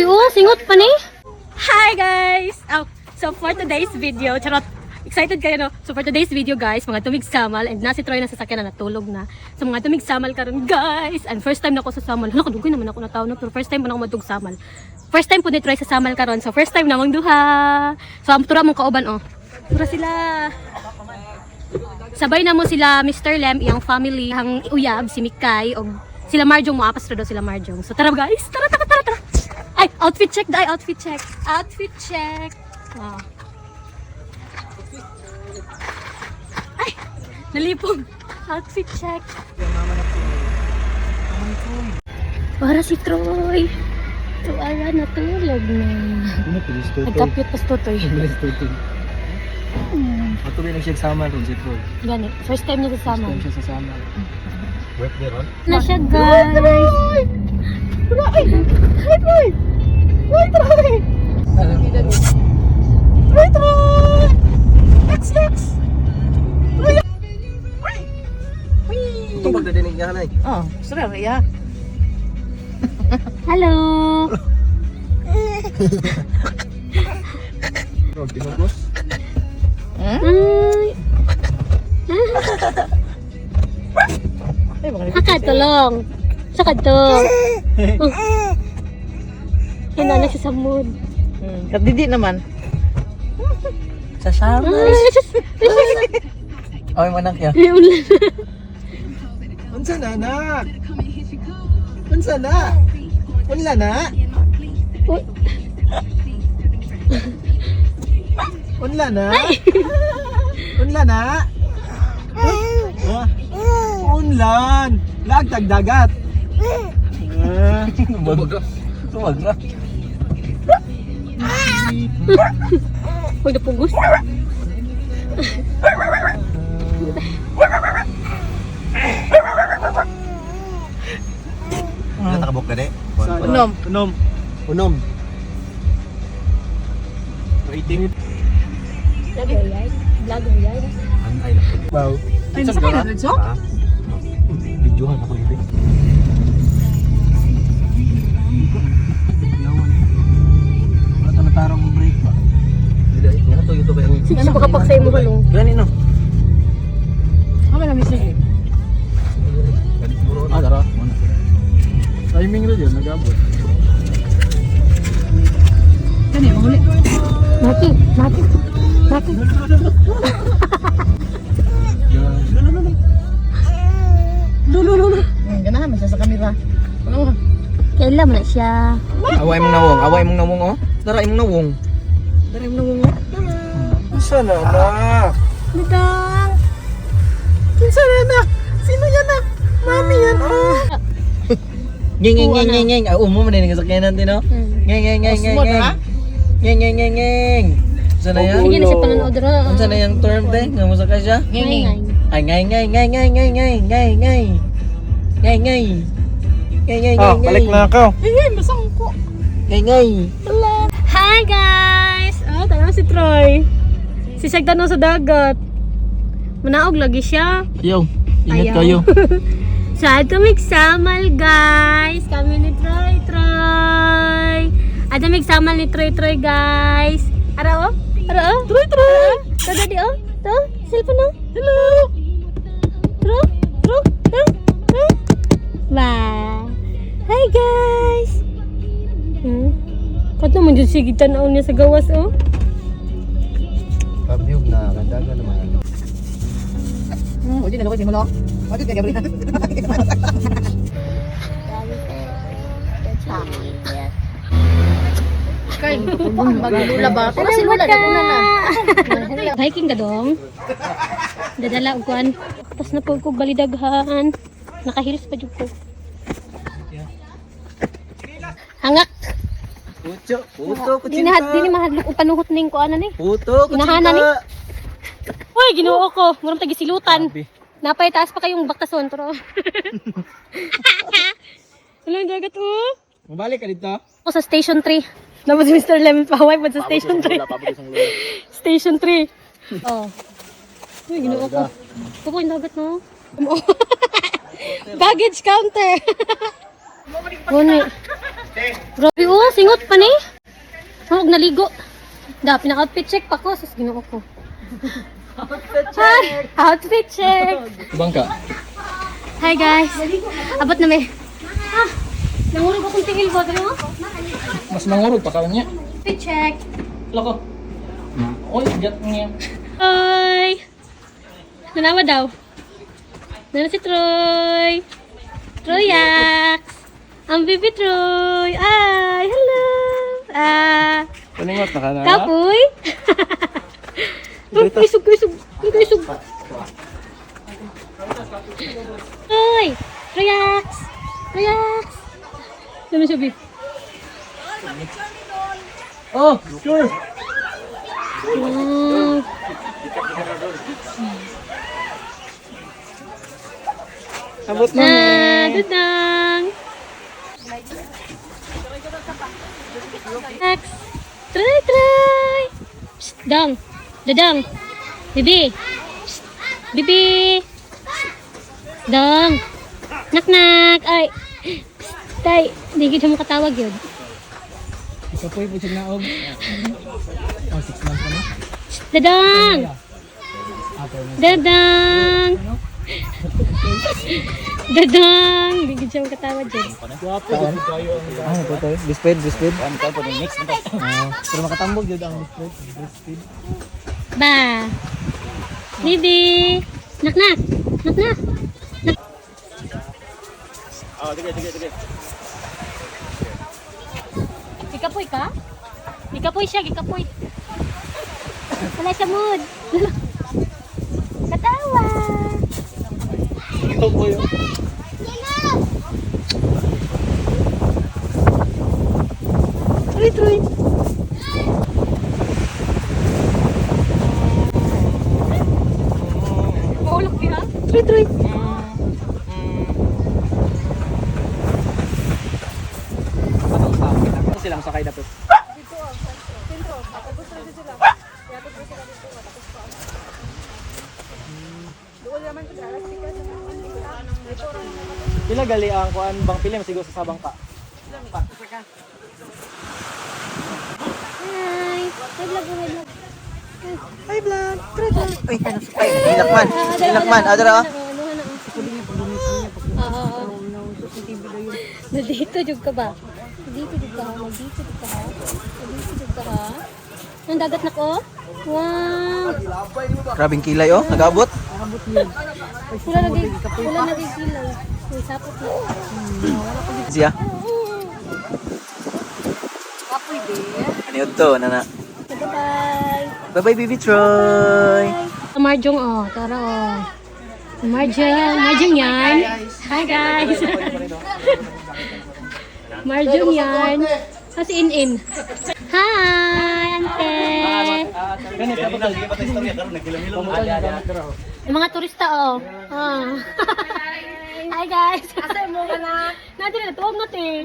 oh, singot pa ni. Hi guys! Oh, so for today's video, charot, excited kayo no? So for today's video guys, mga tumigsamal, and nasi Troy na sasakyan na natulog na. So mga tumigsamal karon guys, and first time na ako sa samal. Hala, kadugoy naman ako nataon no, pero first time mo na ako matugsamal. First time po ni Troy sa samal karon, so first time namang duha. So tura mong kauban oh. Tura sila. Sabay na mo sila Mr. Lem, iyang family, ang uyab, si Mikay, o sila Marjong, mo apas daw sila Marjong. So tara guys, tara. Ay, outfit check dai, outfit check. Outfit check. Oh. Ay, nalipog. Outfit check. Para si Troy. Tuwala natulog na. Nagkapit pas Totoy. Ato ba siya sama ron si Troy? Gani, first time niya sa sama. First time siya sa sama. Wait there ron? Na siya guys. Troy! Hi Troy! Hi Troy! Hi Troy! Next! Troy! Ito magdadinig niya hanay. Oh, sarap ya. Hello. Troy, tinugos? Ay. Ay, baka Hakatulong. Sakadto. Hindi na siya sa mood. Kadidi naman. Sa sama. Ay, manak ya. Unsa na anak? Unsa na? Unla na? Unla na? Unla na? Unlan! Lagtag dagat! Tuwag na. Huwag na pugos. Ano nakabok na de? Unom. Waiting. Vlog yan. Vlog yan. Ay, wow. Ay, nasa kayo na rin so? Videohan ako dito. Wala ka natarong mo break ba? Hindi, nga to YouTube yung... Sige, sa pagkapaksay mo halong. Gani no? Kami na message. Ah, dara. Timing rin yun, nag-abot. Kani, mahuli. Mati. Lulu. Ganahan man siya sa kamera. Ano? Kailan mo na siya. Away mong nawong, oh. Dara imong nawong. Oh. Sana anak. Midang. Kinsa na anak? Sino yan anak? Mami yan, oh. Ngeng. Umo man din sa kanan din, oh. Ngeng. Sana yan? Sige na siya panonood ra. Unsa na yung term de? Nga mo sa ka siya? Nging. Ay ngay. Oh, balik na ako. Masang ko. Ngay. Hi guys! Oh, tanaw si Troy. Si Sagdano sa dagat. Manaog lagi siya. Yo, ingat Ayaw. kayo. Sa ato migsamal guys. Kami ni Troy. Ato migsamal ni Troy guys. Ara oh. Troy. Tada di oh. To, cellphone oh. Hello. Tro. Bye. Hi guys. Kato man jud sige tan-aw niya sa gawas oh. Pabiyog na, kandaga naman. Uji na ko simulo. Bakit kaya bari? Kay, maglula ba? Pero sila na na. Hiking ka dong. Dadala og kuan. Tapos na po ko balidaghan. Naka-heels pa jud ko. Hangak. Puto, Dini mahadlok og panuhot ning kuan ni. Puto, Hinahana ni. Uy, Ginoo ko. Murang tagisilutan. Napay taas pa kayong baktason pero. Hello, dagat oh. Mabalik ka dito? Ako sa Station 3. Naman si Mr. Lemon pa pa sa Station 3. Station 3. Oh. Uy, Ginoo ko. Pupo yung dagat no. Baggage counter. Guni. Grabe oh, singot pa ni. Huwag naligo. Da, pina-outfit check pa ko. Sus, ginoo ko. Hi! Outfit check! Bangka. Hi guys! Abot na may. Ah! Nangurog akong tingil ko. Dali mo? Mas mangurog pa ka niya. Outfit check! Lako. Oy, gat niya. Troy! Nanawa daw. Nana si Troy. Troyax! Ang baby Troy! Ay! Hello! Paningot na ka na. Kapoy! Isog! Troy! Troyax! Troyax! Dami siya, babe. Oh, sure. Wow! Abot mo. Dadang! Max! Try! Psst, dang! Dadang! Bibi! Psst, Bibi! Dang! Nak! Ay! Psst, tay! Di kita mo katawag yun. Kapoy po siya naog. Oh, 6 months pa na. Psst, Dadang! Dadang! Dadang! Di kita mo katawag yun. Ah, ito tayo. Bisped. Ano tayo po ng next na tayo. Pero makatambog yun ang bisped. Ba! Bibi! Nak! Oh, sige. Gikapoy ka? Gikapoy siya, gikapoy. Wala sa mood. Katawa! Ito po yun. Troy! Maulog niya? Troy! Ano silang sakay na po? Pila gali ang kuan bang pili masigo sa sabang ka? Hi! Hi vlog. Ay, vlog. Uy, ano sa ay, Hilakman, adara. Nandito jud ka ba? Nandito jud ka ha? Ang dagat na ko? Wow! Grabing kilay oh, nag-abot. Wala lagi kilay. May sapot na. Siya. Kapoy be. Ano yun to, nana? Bye-bye. Bye-bye, baby Troy. Marjong oh, tara oh. Marjong yan. Hi guys. Marjong yan. Kasi in. Hi, ante. Yung mga turista oh. Ah. Hi guys. Asa mo ka na? Natin na tuwag natin.